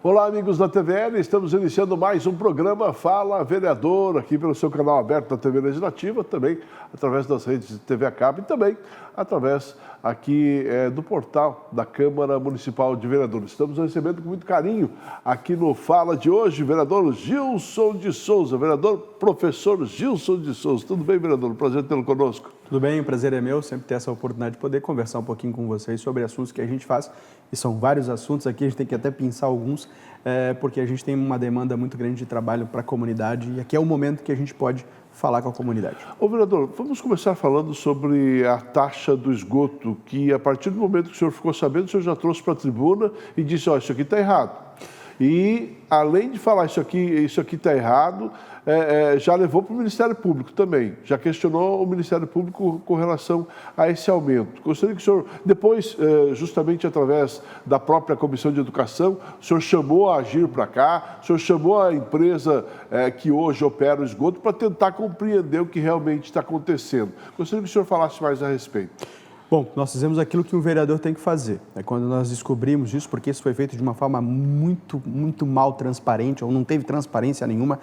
Olá, amigos da TVL, estamos iniciando mais um programa Fala Vereador, aqui pelo seu canal aberto da TV Legislativa, também através das redes de TV a cabo e também através aqui do portal da Câmara Municipal de Vereadores. Estamos recebendo com muito carinho aqui no Fala de hoje, vereador Gilson de Souza, vereador professor Gilson de Souza. Tudo bem, vereador? Prazer tê-lo conosco. Tudo bem, o prazer é meu, sempre ter essa oportunidade de poder conversar um pouquinho com vocês sobre assuntos que a gente faz, e são vários assuntos aqui, a gente tem que até pensar alguns, porque a gente tem uma demanda muito grande de trabalho para a comunidade, e aqui é o momento que a gente pode falar com a comunidade. Ô, vereador, vamos começar falando sobre a taxa do esgoto, que a partir do momento que o senhor ficou sabendo, o senhor já trouxe para a tribuna e disse, ó, isso aqui está errado. E, além de falar isso aqui está errado, já levou para o Ministério Público também, já questionou o Ministério Público com relação a esse aumento. Gostaria que o senhor, depois, justamente através da própria Comissão de Educação, o senhor chamou a Agir para cá, o senhor chamou a empresa que hoje opera o esgoto para tentar compreender o que realmente está acontecendo. Gostaria que o senhor falasse mais a respeito. Bom, nós fizemos aquilo que um vereador tem que fazer. Quando nós descobrimos isso, porque isso foi feito de uma forma muito mal transparente, ou não teve transparência nenhuma,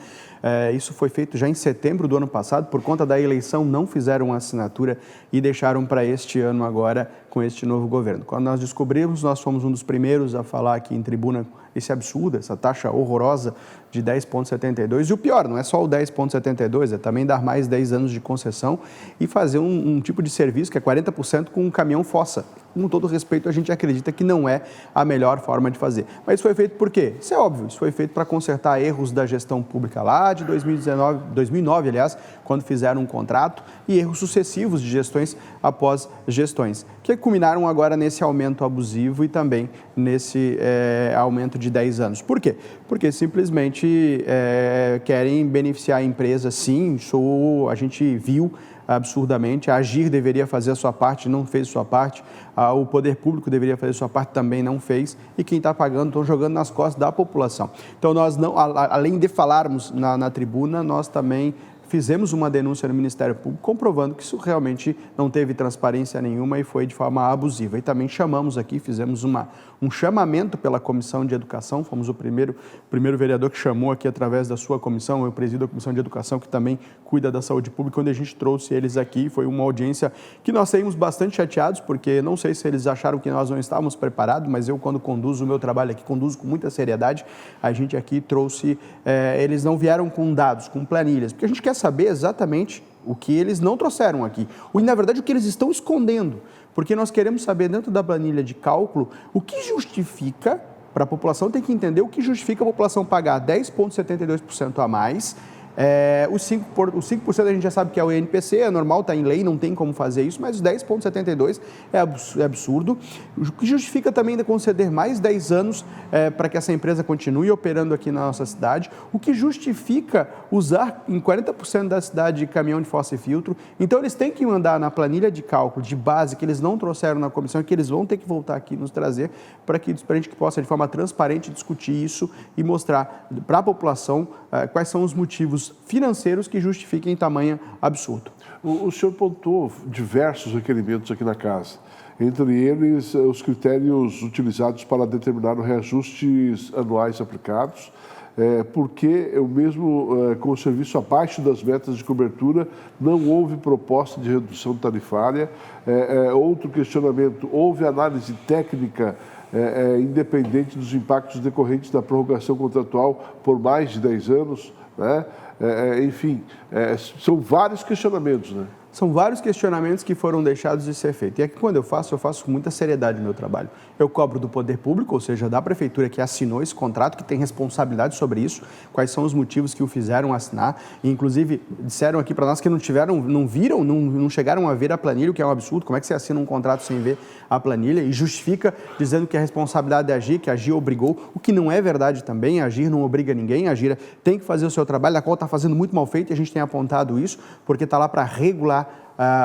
isso foi feito já em setembro do ano passado, por conta da eleição, não fizeram a assinatura e deixaram para este ano agora, com este novo governo. Quando nós descobrimos, nós fomos um dos primeiros a falar aqui em tribuna esse absurdo, essa taxa horrorosa de 10,72. E o pior, não é só o 10,72, é também dar mais 10 anos de concessão e fazer um tipo de serviço que é 40% com um caminhão fossa. Com todo respeito, a gente acredita que não é a melhor forma de fazer. Mas isso foi feito por quê? Isso é óbvio, isso foi feito para consertar erros da gestão pública lá de 2009, aliás, quando fizeram um contrato, e erros sucessivos de gestões após gestões, que culminaram agora nesse aumento abusivo e também nesse aumento de 10 anos. Por quê? Porque simplesmente querem beneficiar a empresa, sim, a gente viu absurdamente, a Agir deveria fazer a sua parte, não fez a sua parte, o poder público deveria fazer a sua parte, também não fez, e quem está pagando, estão jogando nas costas da população. Então, nós não, além de falarmos na tribuna, nós também fizemos uma denúncia no Ministério Público comprovando que isso realmente não teve transparência nenhuma e foi de forma abusiva. E também chamamos aqui, fizemos um chamamento pela Comissão de Educação, fomos o primeiro vereador que chamou aqui através da sua comissão, eu presido a Comissão de Educação, que também cuida da saúde pública, onde a gente trouxe eles aqui, foi uma audiência que nós saímos bastante chateados, porque não sei se eles acharam que nós não estávamos preparados, mas eu, quando conduzo o meu trabalho aqui, conduzo com muita seriedade, a gente aqui trouxe, eles não vieram com dados, com planilhas, porque a gente quer saber exatamente o que eles não trouxeram aqui, e na verdade o que eles estão escondendo, porque nós queremos saber dentro da planilha de cálculo o que justifica, para a população tem que entender o que justifica a população pagar 10,72% a mais. Os 5% a gente já sabe que é o INPC, é normal, está em lei, não tem como fazer isso, mas os 10,72% é absurdo. O que justifica também de conceder mais 10 anos para que essa empresa continue operando aqui na nossa cidade. O que justifica usar em 40% da cidade caminhão de fossa e filtro. Então, eles têm que mandar na planilha de cálculo de base que eles não trouxeram na comissão e que eles vão ter que voltar aqui nos trazer para a gente possa, de forma transparente, discutir isso e mostrar para a população quais são os motivos financeiros que justifiquem tamanho absurdo. O senhor pontuou diversos requerimentos aqui na casa, entre eles os critérios utilizados para determinar os reajustes anuais aplicados, porque eu mesmo, com o serviço abaixo das metas de cobertura, não houve proposta de redução tarifária. Outro questionamento, houve análise técnica independente dos impactos decorrentes da prorrogação contratual por mais de 10 anos, né? Enfim, são vários questionamentos, né? São vários questionamentos que foram deixados de ser feitos. E aqui, quando eu faço com muita seriedade o meu trabalho. Eu cobro do poder público, ou seja, da prefeitura que assinou esse contrato, que tem responsabilidade sobre isso, quais são os motivos que o fizeram assinar. E, inclusive, disseram aqui para nós que não chegaram a ver a planilha, o que é um absurdo. Como é que você assina um contrato sem ver a planilha? E justifica dizendo que a responsabilidade é Agir, que a Agir obrigou, o que não é verdade também. A Agir não obriga ninguém, a Agir tem que fazer o seu trabalho, a qual está fazendo muito mal feito, e a gente tem apontado isso, porque está lá para regular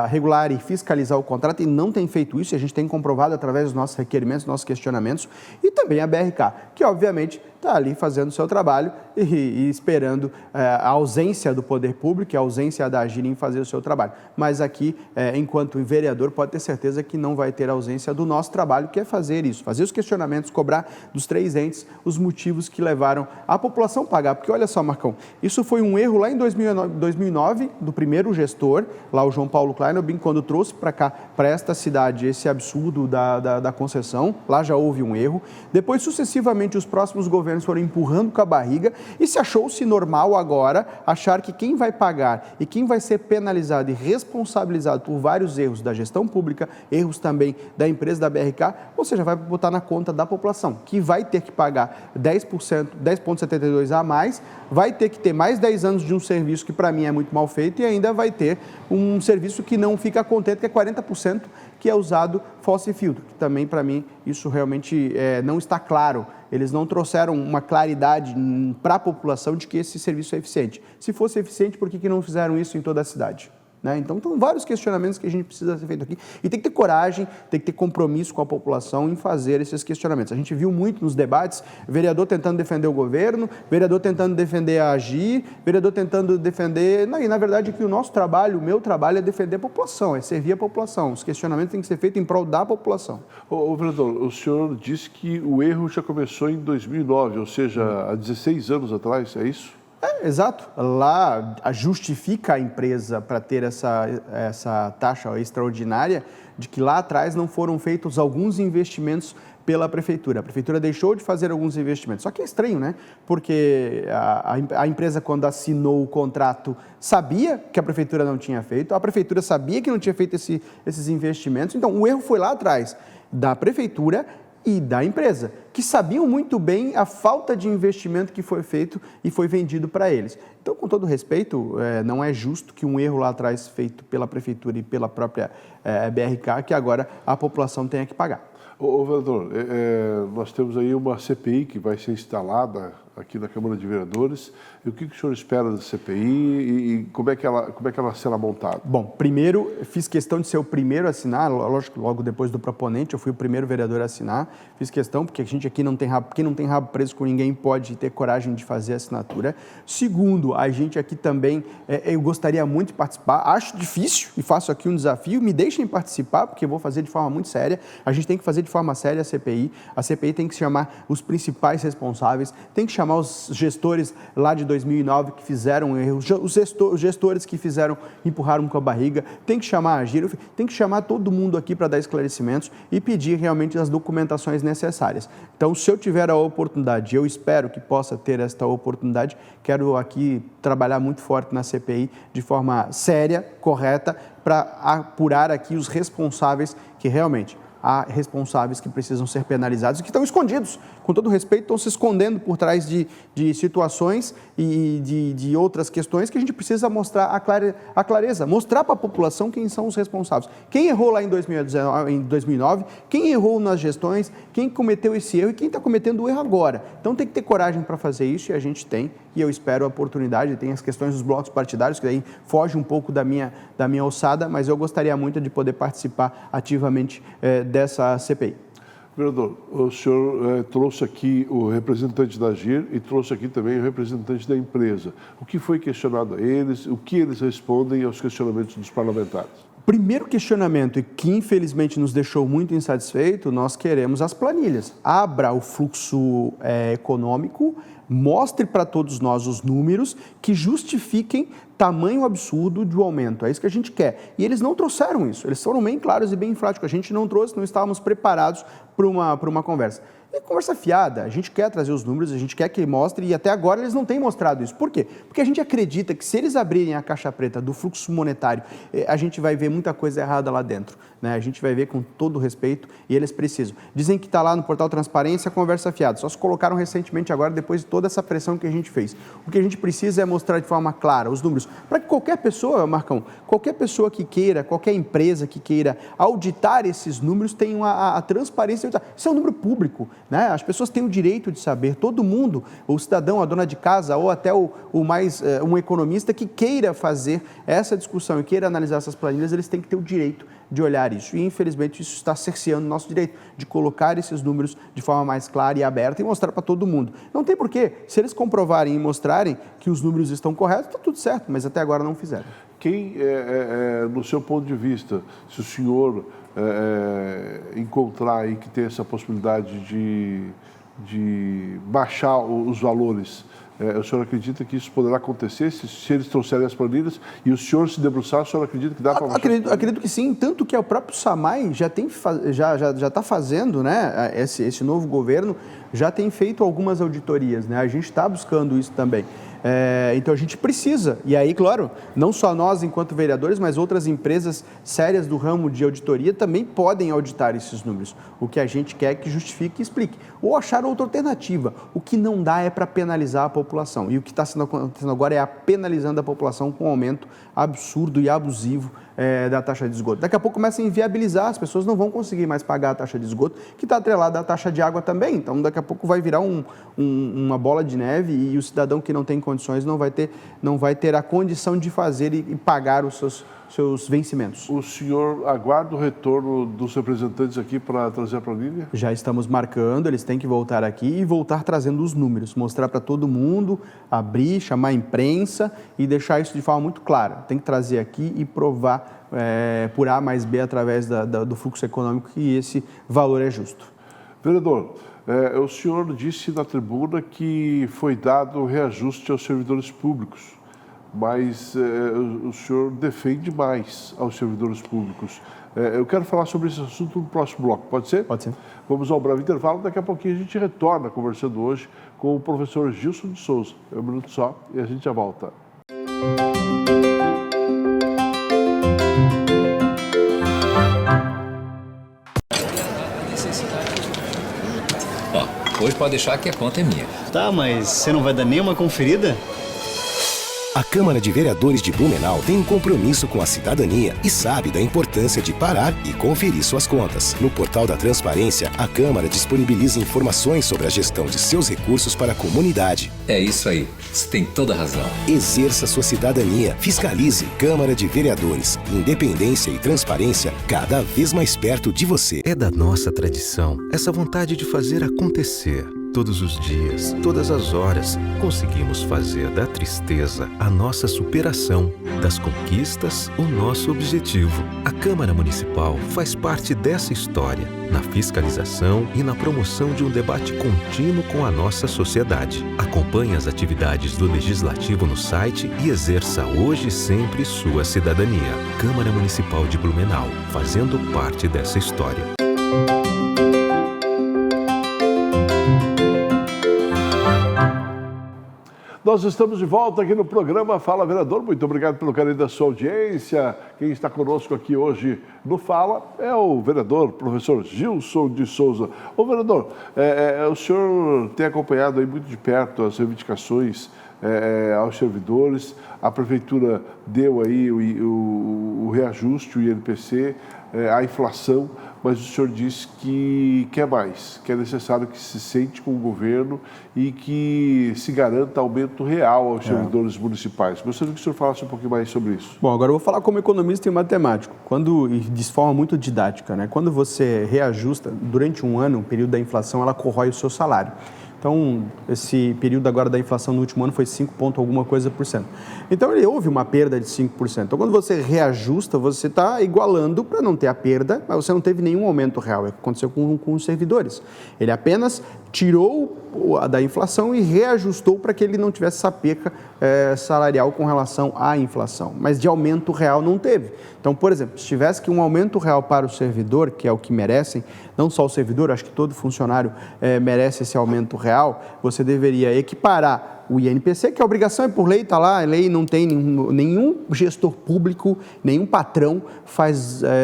regular e fiscalizar o contrato e não tem feito isso, e a gente tem comprovado através dos nossos requerimentos, nossos questionamentos, e também a BRK, que obviamente está ali fazendo o seu trabalho e esperando a ausência do poder público, a ausência da AGIR em fazer o seu trabalho. Mas aqui, enquanto vereador, pode ter certeza que não vai ter ausência do nosso trabalho, que é fazer isso, fazer os questionamentos, cobrar dos 3 entes os motivos que levaram a população a pagar. Porque olha só, Marcão, isso foi um erro lá em 2009 do primeiro gestor, lá o João Paulo Kleinobin, quando trouxe para cá, para esta cidade, esse absurdo da concessão. Lá já houve um erro. Depois, sucessivamente, os próximos governos foram empurrando com a barriga e se achou-se normal agora achar que quem vai pagar e quem vai ser penalizado e responsabilizado por vários erros da gestão pública, erros também da empresa da BRK, ou seja, vai botar na conta da população, que vai ter que pagar 10%, 10,72% a mais, vai ter que ter mais 10 anos de um serviço que para mim é muito mal feito e ainda vai ter um serviço que não fica contente, que é 40%, que é usado fóssil filtro, que também para mim isso realmente não está claro. Eles não trouxeram uma claridade para a população de que esse serviço é eficiente. Se fosse eficiente, por que não fizeram isso em toda a cidade? Né? Então, são vários questionamentos que a gente precisa ser feito aqui. E tem que ter coragem, tem que ter compromisso com a população em fazer esses questionamentos. A gente viu muito nos debates, vereador tentando defender o governo, vereador tentando defender a AGIR, vereador tentando defender... Não, e na verdade aqui o nosso trabalho, o meu trabalho é defender a população, é servir a população. Os questionamentos têm que ser feitos em prol da população. Ô, vereador, o senhor disse que o erro já começou em 2009, ou seja, há 16 anos atrás, é isso? Exato. Lá justifica a empresa para ter essa taxa extraordinária de que lá atrás não foram feitos alguns investimentos pela prefeitura. A prefeitura deixou de fazer alguns investimentos. Só que é estranho, né? Porque a empresa, quando assinou o contrato, sabia que a prefeitura não tinha feito, a prefeitura sabia que não tinha feito esses investimentos. Então, o erro foi lá atrás da prefeitura e da empresa, que sabiam muito bem a falta de investimento que foi feito e foi vendido para eles. Então, com todo respeito, não é justo que um erro lá atrás feito pela prefeitura e pela própria BRK, que agora a população tenha que pagar. Ô, vereador, nós temos aí uma CPI que vai ser instalada aqui na Câmara de Vereadores. E o que o senhor espera da CPI e como é que ela será montada? Bom, primeiro, fiz questão de ser o primeiro a assinar, lógico, logo depois do proponente, eu fui o primeiro vereador a assinar. Fiz questão, porque a gente aqui não tem rabo, quem não tem rabo preso com ninguém pode ter coragem de fazer a assinatura. Segundo, a gente aqui também, eu gostaria muito de participar, acho difícil e faço aqui um desafio, me deixem participar, porque eu vou fazer de forma muito séria. A gente tem que fazer de forma séria a CPI tem que chamar os principais responsáveis, tem que chamar os gestores lá de 2009 que fizeram erros, os gestores que empurraram com a barriga, tem que chamar a AGIR, tem que chamar todo mundo aqui para dar esclarecimentos e pedir realmente as documentações necessárias. Então, se eu tiver a oportunidade, eu espero que possa ter esta oportunidade, quero aqui trabalhar muito forte na CPI de forma séria, correta, para apurar aqui os responsáveis que realmente há responsáveis que precisam ser penalizados e que estão escondidos, com todo respeito, estão se escondendo por trás de situações e de outras questões que a gente precisa mostrar a clareza, mostrar para a população quem são os responsáveis. Quem errou lá em 2009, quem errou nas gestões, quem cometeu esse erro e quem está cometendo o erro agora. Então tem que ter coragem para fazer isso e a gente tem, e eu espero a oportunidade. Tem as questões dos blocos partidários, que daí foge um pouco da minha alçada, mas eu gostaria muito de poder participar ativamente dessa CPI. Vereador, o senhor trouxe aqui o representante da AGIR e trouxe aqui também o representante da empresa. O que foi questionado a eles, o que eles respondem aos questionamentos dos parlamentares? Primeiro questionamento, e que infelizmente nos deixou muito insatisfeito, nós queremos as planilhas. Abra o fluxo econômico, mostre para todos nós os números que justifiquem tamanho absurdo de aumento. É isso que a gente quer. E eles não trouxeram isso. Eles foram bem claros e bem enfáticos. A gente não trouxe, não estávamos preparados para uma conversa. E conversa fiada, a gente quer trazer os números, a gente quer que mostre, e até agora eles não têm mostrado isso. Por quê? Porque a gente acredita que se eles abrirem a caixa preta do fluxo monetário, a gente vai ver muita coisa errada lá dentro, né? A gente vai ver com todo respeito, e eles precisam. Dizem que está lá no portal Transparência, conversa fiada. Só se colocaram recentemente agora, depois de toda essa pressão que a gente fez. O que a gente precisa é mostrar de forma clara os números, para que qualquer pessoa, Marcão, qualquer pessoa que queira, qualquer empresa que queira auditar esses números tenha a transparência. Isso é um número público, né? As pessoas têm o direito de saber, todo mundo, o cidadão, a dona de casa ou até um economista que queira fazer essa discussão e queira analisar essas planilhas, eles têm que ter o direito de olhar isso. E, infelizmente, isso está cerceando o nosso direito de colocar esses números de forma mais clara e aberta e mostrar para todo mundo. Não tem porquê. Se eles comprovarem e mostrarem que os números estão corretos, está tudo certo, mas até agora não fizeram. Quem, no seu ponto de vista, se o senhor encontrar aí que tem essa possibilidade de baixar os valores, o senhor acredita que isso poderá acontecer se eles trouxerem as planilhas e o senhor se debruçar, o senhor acredita que dá para baixar? Acredito que sim, tanto que o próprio SAMAI já está fazendo, né, esse novo governo já tem feito algumas auditorias, né, a gente está buscando isso também. Então a gente precisa, e aí, claro, não só nós enquanto vereadores, mas outras empresas sérias do ramo de auditoria também podem auditar esses números. O que a gente quer é que justifique e explique. Ou achar outra alternativa. O que não dá é para penalizar a população. E o que está acontecendo agora é penalizando a população com um aumento absurdo e abusivo da taxa de esgoto. Daqui a pouco começa a inviabilizar, as pessoas não vão conseguir mais pagar a taxa de esgoto, que está atrelada à taxa de água também. Então, daqui a pouco vai virar uma bola de neve e o cidadão que não tem condições não vai ter a condição de fazer e pagar os seus vencimentos. O senhor aguarda o retorno dos representantes aqui para trazer a planilha? Já estamos marcando, eles têm que voltar aqui e voltar trazendo os números, mostrar para todo mundo, abrir, chamar a imprensa e deixar isso de forma muito clara. Tem que trazer aqui e provar por A mais B através do fluxo econômico que esse valor é justo. Vereador, o senhor disse na tribuna que foi dado reajuste aos servidores públicos, mas o senhor defende mais aos servidores públicos. Eu quero falar sobre esse assunto no próximo bloco, pode ser? Pode ser. Vamos ao breve intervalo, daqui a pouquinho a gente retorna conversando hoje com o professor Gilson de Souza. Um minuto só e a gente já volta. Hoje pode deixar que a conta é minha. Tá, mas você não vai dar nenhuma conferida? A Câmara de Vereadores de Blumenau tem um compromisso com a cidadania e sabe da importância de parar e conferir suas contas. No portal da Transparência, a Câmara disponibiliza informações sobre a gestão de seus recursos para a comunidade. É isso aí, você tem toda a razão. Exerça sua cidadania, fiscalize. Câmara de Vereadores, independência e transparência cada vez mais perto de você. É da nossa tradição essa vontade de fazer acontecer. Todos os dias, todas as horas, conseguimos fazer da tristeza a nossa superação, das conquistas o nosso objetivo. A Câmara Municipal faz parte dessa história, na fiscalização e na promoção de um debate contínuo com a nossa sociedade. Acompanhe as atividades do Legislativo no site e exerça hoje e sempre sua cidadania. Câmara Municipal de Blumenau, fazendo parte dessa história. Nós estamos de volta aqui no programa Fala Vereador. Muito obrigado pelo carinho da sua audiência. Quem está conosco aqui hoje no Fala é o vereador, professor Gilson de Souza. Ô vereador, o senhor tem acompanhado aí muito de perto as reivindicações aos servidores. A prefeitura deu aí o reajuste, o INPC, a inflação, mas o senhor disse que quer mais, que é necessário que se sente com o governo e que se garanta aumento real aos servidores municipais. Gostaria que o senhor falasse um pouquinho mais sobre isso. Bom, agora eu vou falar como economista e matemático, e de forma muito didática, né? Quando você reajusta durante um ano, o período da inflação, ela corrói o seu salário. Então, esse período agora da inflação no último ano foi 5 ponto alguma coisa por cento. Então, houve uma perda de 5%. Então, quando você reajusta, você está igualando para não ter a perda, mas você não teve nenhum aumento real. É o que aconteceu com os servidores. Ele apenas tirou da inflação e reajustou para que ele não tivesse essa perca salarial com relação à inflação. Mas de aumento real não teve. Então, por exemplo, se tivesse que um aumento real para o servidor, que é o que merecem, não só o servidor, acho que todo funcionário merece esse aumento real, você deveria equiparar o INPC, que a obrigação é por lei, está lá, a lei não tem nenhum gestor público, nenhum patrão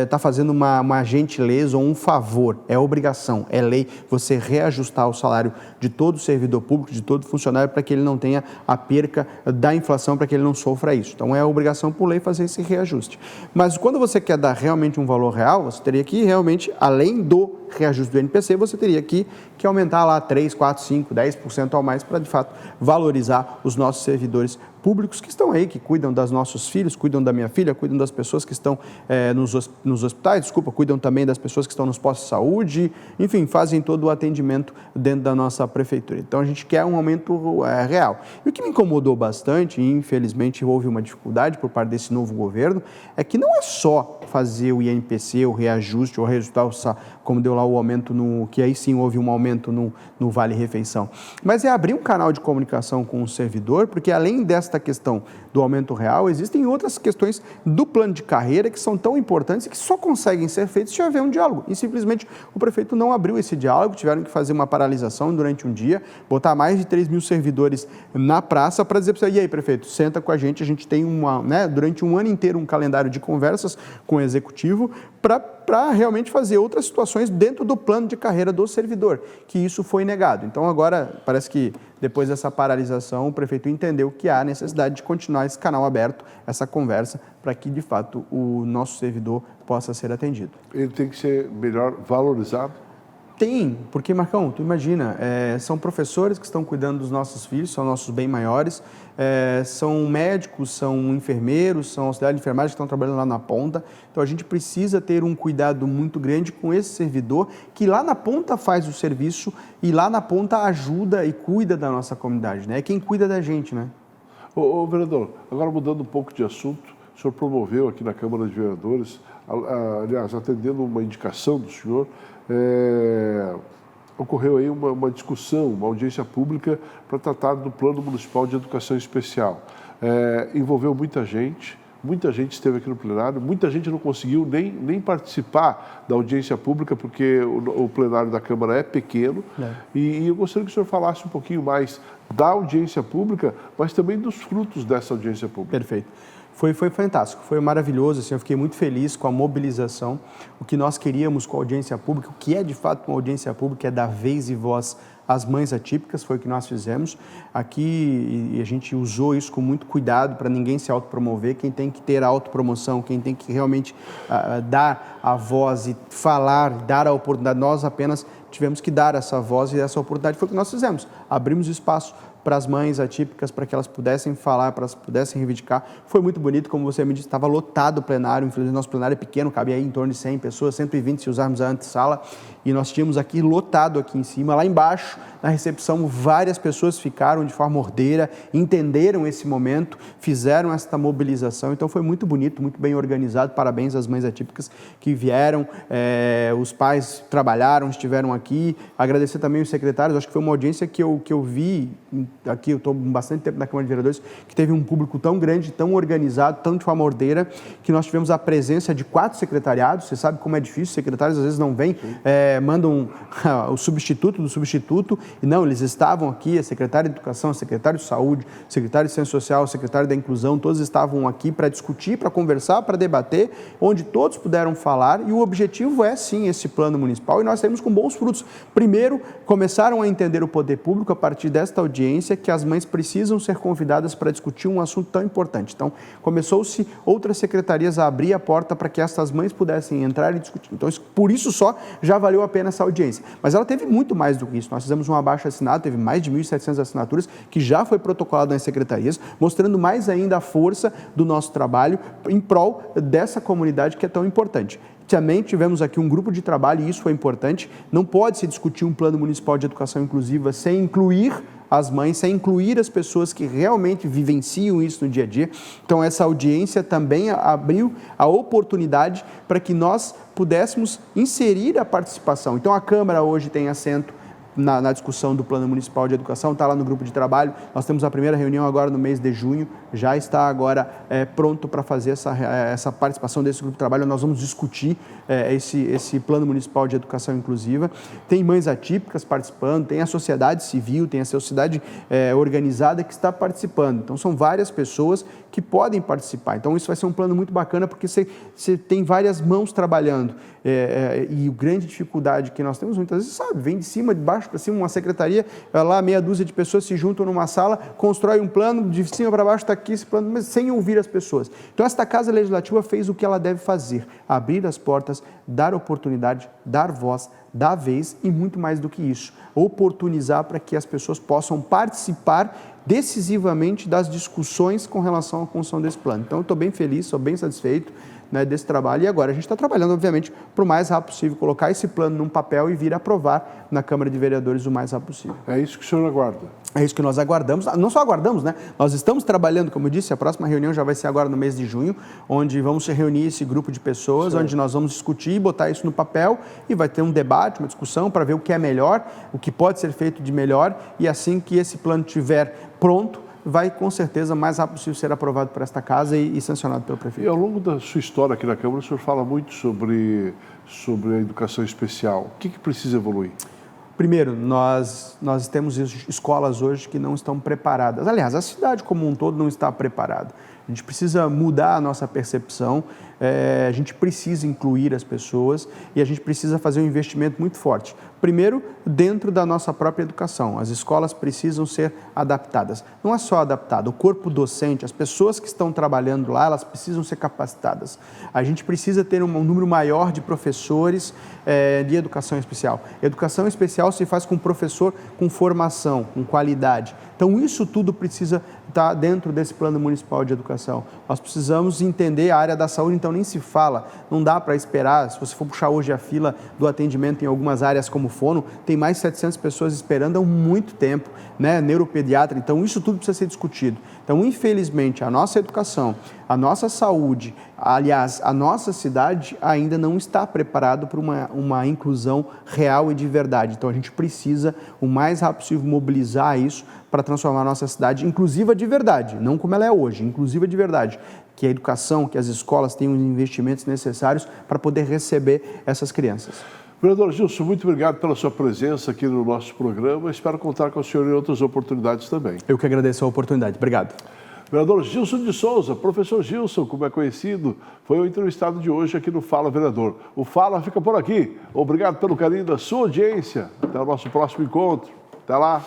está fazendo uma gentileza ou um favor, é obrigação, é lei você reajustar o salário de todo servidor público, de todo funcionário, para que ele não tenha a perca da inflação, para que ele não sofra isso. Então é obrigação por lei fazer esse reajuste. Mas quando você quer dar realmente um valor real, você teria que realmente, além do reajuste do INPC, você teria que aumentar lá 3, 4, 5, 10% ao mais para, de fato, valorizar os nossos servidores públicos que estão aí, que cuidam dos nossos filhos, cuidam da minha filha, cuidam das pessoas que estão nos hospitais, cuidam também das pessoas que estão nos postos de saúde, enfim, fazem todo o atendimento dentro da nossa prefeitura. Então, a gente quer um aumento real. E o que me incomodou bastante, e infelizmente houve uma dificuldade por parte desse novo governo, é que não é só fazer o INPC, o reajuste, ou reajustar, como deu lá o aumento, que aí sim houve um aumento no Vale Refeição, mas é abrir um canal de comunicação com o servidor, porque além desta questão do aumento real, existem outras questões do plano de carreira que são tão importantes e que só conseguem ser feitas se houver um diálogo. E simplesmente o prefeito não abriu esse diálogo, tiveram que fazer uma paralisação durante um dia, botar mais de 3 mil servidores na praça para dizer para você, e aí, prefeito, senta com a gente tem durante um ano inteiro um calendário de conversas com o executivo para realmente fazer outras situações dentro do plano de carreira do servidor, que isso foi negado. Então agora parece que depois dessa paralisação o prefeito entendeu que há necessidade de continuar esse canal aberto, essa conversa, para que de fato o nosso servidor possa ser atendido. Ele tem que ser melhor valorizado? Tem, porque, Marcão, tu imagina, são professores que estão cuidando dos nossos filhos, são nossos bem maiores, são médicos, são enfermeiros, são auxiliares de enfermagem que estão trabalhando lá na ponta. Então, a gente precisa ter um cuidado muito grande com esse servidor que lá na ponta faz o serviço e lá na ponta ajuda e cuida da nossa comunidade, né? É quem cuida da gente, né? Ô, vereador, agora mudando um pouco de assunto, o senhor promoveu aqui na Câmara de Vereadores, aliás, atendendo uma indicação do senhor, ocorreu aí uma discussão, uma audiência pública para tratar do Plano Municipal de Educação Especial. Envolveu muita gente esteve aqui no plenário, muita gente não conseguiu nem participar da audiência pública, porque o plenário da Câmara é pequeno, e eu gostaria que o senhor falasse um pouquinho mais da audiência pública, mas também dos frutos dessa audiência pública. Perfeito. Foi fantástico, foi maravilhoso, assim, eu fiquei muito feliz com a mobilização, o que nós queríamos com a audiência pública, o que é de fato uma audiência pública é dar vez e voz às mães atípicas, foi o que nós fizemos aqui e a gente usou isso com muito cuidado para ninguém se autopromover, quem tem que ter a autopromoção, quem tem que realmente dar a voz e falar, dar a oportunidade, nós apenas tivemos que dar essa voz e essa oportunidade, foi o que nós fizemos, abrimos espaço para as mães atípicas, para que elas pudessem falar, para que elas pudessem reivindicar. Foi muito bonito, como você me disse, estava lotado o plenário, infelizmente nosso plenário é pequeno, cabia aí em torno de 100 pessoas, 120 se usarmos a antessala, e nós tínhamos aqui lotado aqui em cima, lá embaixo, na recepção, várias pessoas ficaram de forma ordeira, entenderam esse momento, fizeram esta mobilização, então foi muito bonito, muito bem organizado, parabéns às mães atípicas que vieram, os pais trabalharam, estiveram aqui, agradecer também os secretários, acho que foi uma audiência que eu vi, aqui eu estou bastante tempo na Câmara de Vereadores, que teve um público tão grande, tão organizado, tão de forma ordeira, que nós tivemos a presença de 4 secretariados, você sabe como é difícil, os secretários às vezes não vêm, mandam o substituto do substituto, e não, eles estavam aqui, a secretária de Educação, a secretária de Saúde, o secretário de Ciência Social, o secretário da Inclusão, todos estavam aqui para discutir, para conversar, para debater, onde todos puderam falar, e o objetivo é sim esse plano municipal, e nós temos com bons frutos. Primeiro, começaram a entender o poder público a partir desta audiência, que as mães precisam ser convidadas para discutir um assunto tão importante. Então, começou-se outras secretarias a abrir a porta para que essas mães pudessem entrar e discutir. Então, por isso só já valeu a pena essa audiência. Mas ela teve muito mais do que isso. Nós fizemos um abaixo-assinado, teve mais de 1.700 assinaturas, que já foi protocolado nas secretarias, mostrando mais ainda a força do nosso trabalho em prol dessa comunidade que é tão importante. Também tivemos aqui um grupo de trabalho, e isso foi importante, não pode se discutir um plano municipal de educação inclusiva sem incluir as mães, sem incluir as pessoas que realmente vivenciam isso no dia a dia. Então, essa audiência também abriu a oportunidade para que nós pudéssemos inserir a participação. Então, a Câmara hoje tem assento na discussão do Plano Municipal de Educação, está lá no grupo de trabalho. Nós temos a primeira reunião agora no mês de junho, já está agora pronto para fazer essa participação desse grupo de trabalho. Nós vamos discutir esse Plano Municipal de Educação Inclusiva. Tem mães atípicas participando, tem a sociedade civil, tem a sociedade organizada que está participando. Então, são várias pessoas que podem participar. Então, isso vai ser um plano muito bacana, porque você tem várias mãos trabalhando. E a grande dificuldade que nós temos, muitas vezes, vem de cima, de baixo para cima, uma secretaria, lá meia dúzia de pessoas se juntam numa sala, constrói um plano, de cima para baixo está aqui esse plano, mas sem ouvir as pessoas. Então, esta Casa Legislativa fez o que ela deve fazer, abrir as portas, dar oportunidade, dar voz, dar vez e muito mais do que isso, oportunizar para que as pessoas possam participar decisivamente das discussões com relação à construção desse plano. Então, eu estou bem feliz, sou bem satisfeito, né, desse trabalho, e agora a gente está trabalhando, obviamente, para o mais rápido possível, colocar esse plano num papel e vir aprovar na Câmara de Vereadores o mais rápido possível. É isso que o senhor aguarda? É isso que nós aguardamos, não só aguardamos, né? Nós estamos trabalhando, como eu disse, a próxima reunião já vai ser agora no mês de junho, onde vamos reunir esse grupo de pessoas, onde nós vamos discutir, botar isso no papel e vai ter um debate, uma discussão para ver o que é melhor, o que pode ser feito de melhor, e assim que esse plano estiver pronto, vai com certeza mais rápido possível ser aprovado por esta casa e sancionado pelo prefeito. E ao longo da sua história aqui na Câmara, o senhor fala muito sobre a educação especial. O que precisa evoluir? Primeiro, nós temos escolas hoje que não estão preparadas. Aliás, a cidade como um todo não está preparada. A gente precisa mudar a nossa percepção, a gente precisa incluir as pessoas e a gente precisa fazer um investimento muito forte. Primeiro, dentro da nossa própria educação. As escolas precisam ser adaptadas. Não é só adaptado, o corpo docente, as pessoas que estão trabalhando lá, elas precisam ser capacitadas. A gente precisa ter um número maior de professores de educação especial. Educação especial se faz com professor com formação, com qualidade. Então, isso tudo precisa estar dentro desse Plano Municipal de Educação. Nós precisamos entender a área da saúde, então nem se fala, não dá para esperar. Se você for puxar hoje a fila do atendimento em algumas áreas como fono, tem mais de 700 pessoas esperando há muito tempo, né? Neuropediatra, então isso tudo precisa ser discutido. Então, infelizmente, a nossa educação, a nossa saúde, aliás, a nossa cidade ainda não está preparado para uma inclusão real e de verdade. Então, a gente precisa, o mais rápido possível, mobilizar isso para transformar a nossa cidade inclusiva de verdade, não como ela é hoje, inclusiva de verdade. Que a educação, que as escolas tenham os investimentos necessários para poder receber essas crianças. Vereador Gilson, muito obrigado pela sua presença aqui no nosso programa. Espero contar com o senhor em outras oportunidades também. Eu que agradeço a oportunidade. Obrigado. Vereador Gilson de Souza, professor Gilson, como é conhecido, foi o entrevistado de hoje aqui no Fala Vereador. O Fala fica por aqui. Obrigado pelo carinho da sua audiência. Até o nosso próximo encontro. Até lá.